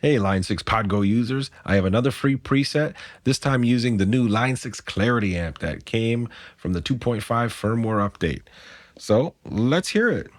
Hey, Line 6 Podgo users, I have another free preset, this time using the new Line 6 Clarity amp that came from the 2.5 firmware update. So let's hear it.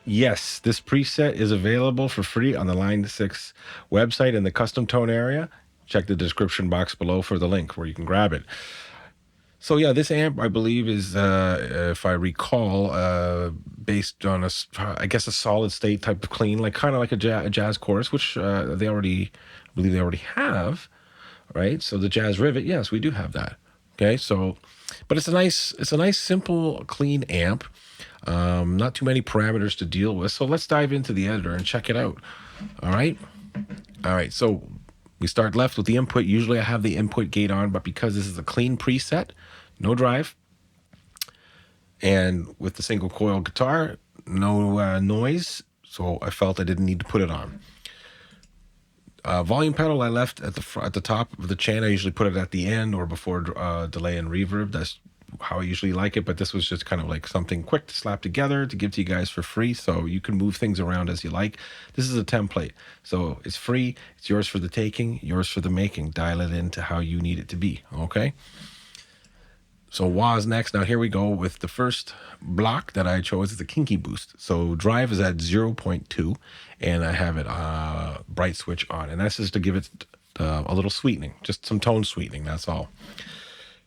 Yes, this preset is available for free on the Line 6 website in the custom tone area. Check the description box below for the link where you can grab it. So yeah, this amp I believe is, if I recall, based on I guess a solid state type of clean, like kind of like a jazz chorus, which I believe they already have, right? So the jazz rivet, yes, we do have that. Okay, so, but it's a nice simple clean amp. Not too many parameters to deal with. So let's dive into the editor and check it out. All right. All right. So we start left with the input. Usually I have the input gate on, but because this is a clean preset, no drive, and with the single coil guitar, no noise, so I felt I didn't need to put it on. Volume pedal I left at the top of the chain. I usually put it at the end or before delay and reverb. That's how I usually like it, but this was just kind of like something quick to slap together to give to you guys for free, so you can move things around as you like. This is a template, so it's free. It's yours for the taking, yours for the making. Dial it into how you need it to be, okay? So wah's next. Now here we go with the first block that I chose. Is a Kinky boost. So drive is at 0.2, and I have it bright switch on, and that's just to give it a little sweetening, just some tone sweetening, that's all.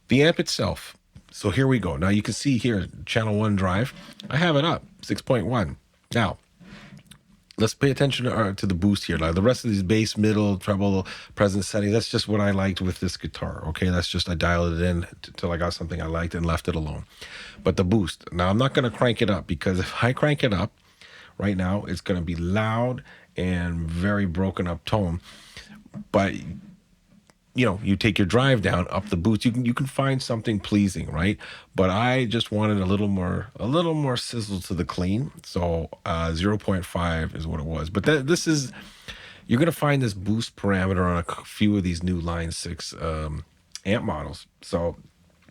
The amp itself. So here we go. Now you can see here, channel 1 drive. I have it up, 6.1. Now, let's pay attention to the boost here. Now, the rest of these bass, middle, treble, presence settings, that's just what I liked with this guitar, okay? That's just, I dialed it in till I got something I liked and left it alone. But the boost, now I'm not going to crank it up, because if I crank it up right now, it's going to be loud and very broken up tone. But you know, you take your drive down, up the boost, you can find something pleasing, right? But I just wanted a little more sizzle to the clean. So 0.5 is what it was. But this is, you're gonna find this boost parameter on a few of these new Line 6 amp models. So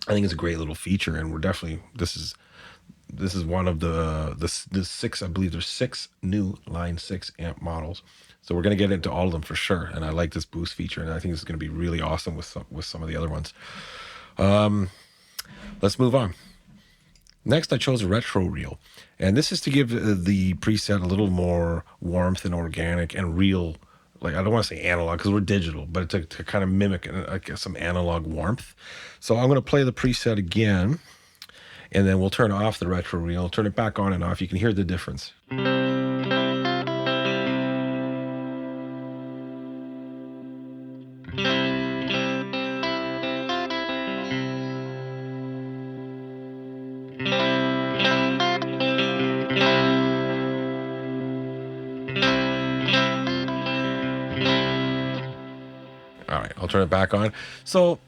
I think it's a great little feature, and we're definitely, this is one of the six, I believe there's 6 new Line 6 amp models. So we're going to get into all of them for sure. And I like this boost feature, and I think it's going to be really awesome with some of the other ones. Let's move on. Next, I chose a retro reel. And this is to give the preset a little more warmth and organic and real. Like, I don't want to say analog because we're digital, but to kind of mimic some analog warmth. So I'm going to play the preset again, and then we'll turn off the retro reel, turn it back on and off. You can hear the difference. All right, I'll turn it back on. So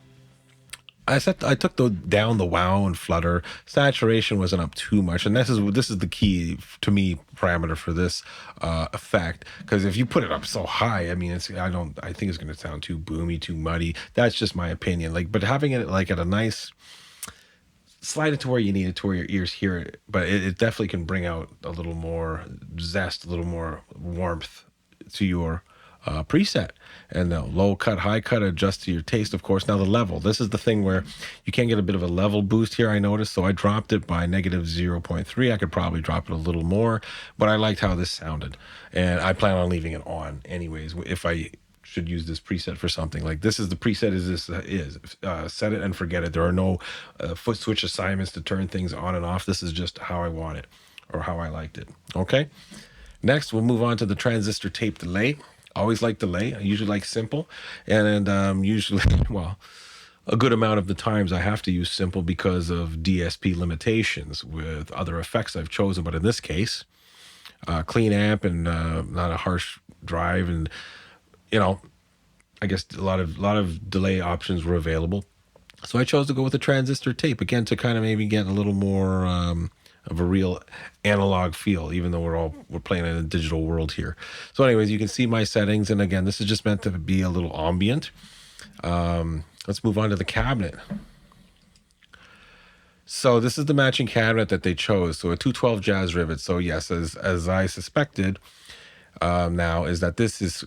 I took down the wow and flutter. Saturation wasn't up too much, and this is the key to me parameter for this effect. Because if you put it up so high, I mean, I think it's going to sound too boomy, too muddy. That's just my opinion. Like, but having it like at a nice, slide it to where you need it, to where your ears hear it. But it definitely can bring out a little more zest, a little more warmth to your preset. And the low cut, high cut, adjust to your taste, of course. Now the level, this is the thing where you can get a bit of a level boost here, I noticed. So I dropped it by negative 0.3. I could probably drop it a little more, but I liked how this sounded, and I plan on leaving it on anyways if I should use this preset for something. Like, this is the preset set it and forget it. There are no foot switch assignments to turn things on and off. This is just how I want it, or how I liked it. Okay, next we'll move on to the transistor tape delay. Always like delay. I usually like simple, and usually, well, a good amount of the times I have to use simple because of DSP limitations with other effects I've chosen. But in this case, clean amp and not a harsh drive, and you know, I guess a lot of delay options were available. So I chose to go with a transistor tape again to kind of maybe get a little more of a real analog feel, even though we're playing in a digital world here. So, anyways, you can see my settings, and again, this is just meant to be a little ambient. Let's move on to the cabinet. So this is the matching cabinet that they chose. So a 212 jazz rivet. So yes, as I suspected, now is that this is,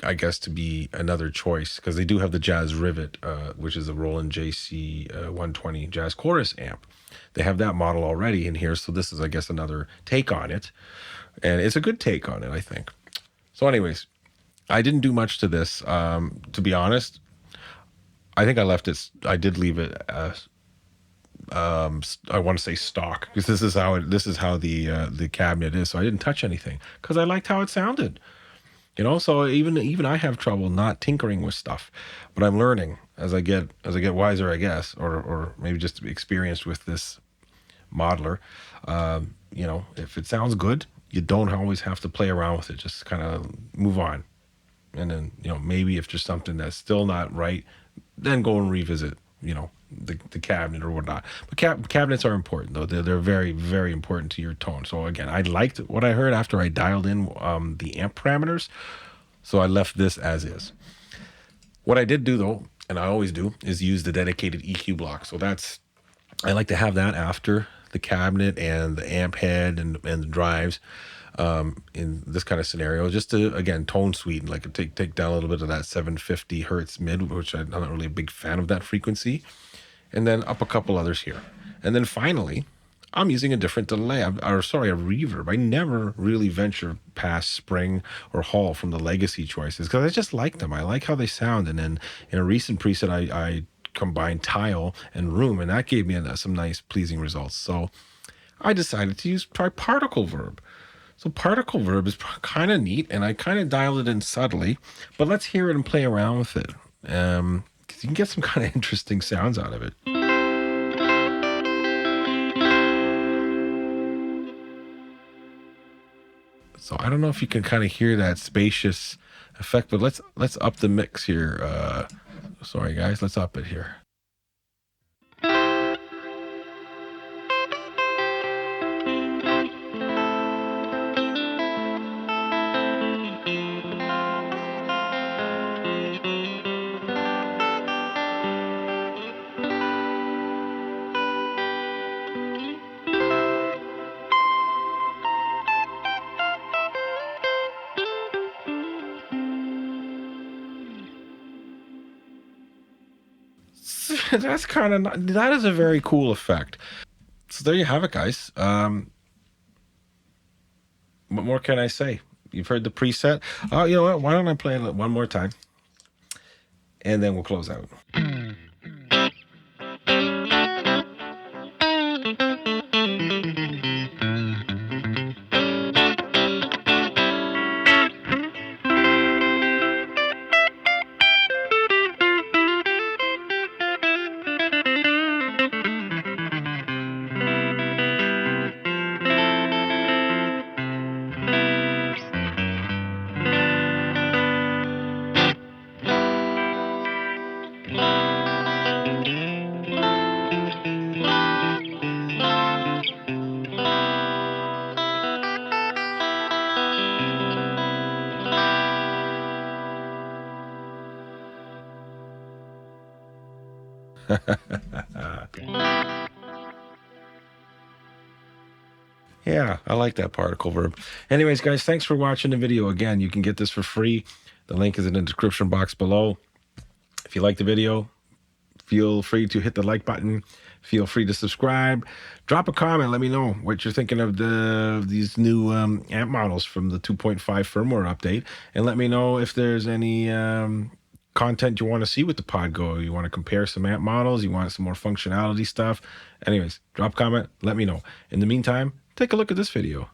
I guess, to be another choice because they do have the jazz rivet, which is a Roland JC 120 jazz chorus amp. They have that model already in here, so this is, I guess, another take on it, and it's a good take on it, I think. So, anyways, I didn't do much to this, to be honest. I think I left it. I did leave it. I want to say stock because this is how the cabinet is. So I didn't touch anything because I liked how it sounded. So even I have trouble not tinkering with stuff, but I'm learning as I get wiser, I guess, or maybe just experienced with this modeler. If it sounds good, you don't always have to play around with it. Just kind of move on, and then maybe if there's something that's still not right, then go and revisit the cabinet or whatnot. But cabinets are important though. They're very, very important to your tone. So again, I liked what I heard after I dialed in the amp parameters, so I left this as is. What I did do though, and I always do, is use the dedicated EQ block. So I like to have that after the cabinet and the amp head and the drives, in this kind of scenario, just to again tone sweeten, like take down a little bit of that 750 hertz mid, which I'm not really a big fan of that frequency, and then up a couple others here, and then finally I'm using a different delay, a reverb. I never really venture past Spring or Hall from the legacy choices because I just like them. I like how they sound, and then in a recent preset I combined tile and room, and that gave me some nice pleasing results. So I decided to try particle verb. So particle verb is kind of neat, and I kind of dialed it in subtly, but let's hear it and play around with it, because you can get some kind of interesting sounds out of it. So I don't know if you can kind of hear that spacious effect, but let's up the mix here. Sorry guys, let's up it here. That is a very cool effect. So there you have it, guys. What more can I say? You've heard the preset. Oh, you know what? Why don't I play it one more time, and then we'll close out. Yeah, I like that particle verb. Anyways, guys, thanks for watching the video. Again, you can get this for free. The link is in the description box below. If you like the video, feel free to hit the like button. Feel free to subscribe. Drop a comment. Let me know what you're thinking of these new amp models from the 2.5 firmware update. And let me know if there's any content you want to see with the Podgo. You want to compare some amp models. You want some more functionality stuff. Anyways, drop a comment. Let me know. In the meantime, take a look at this video.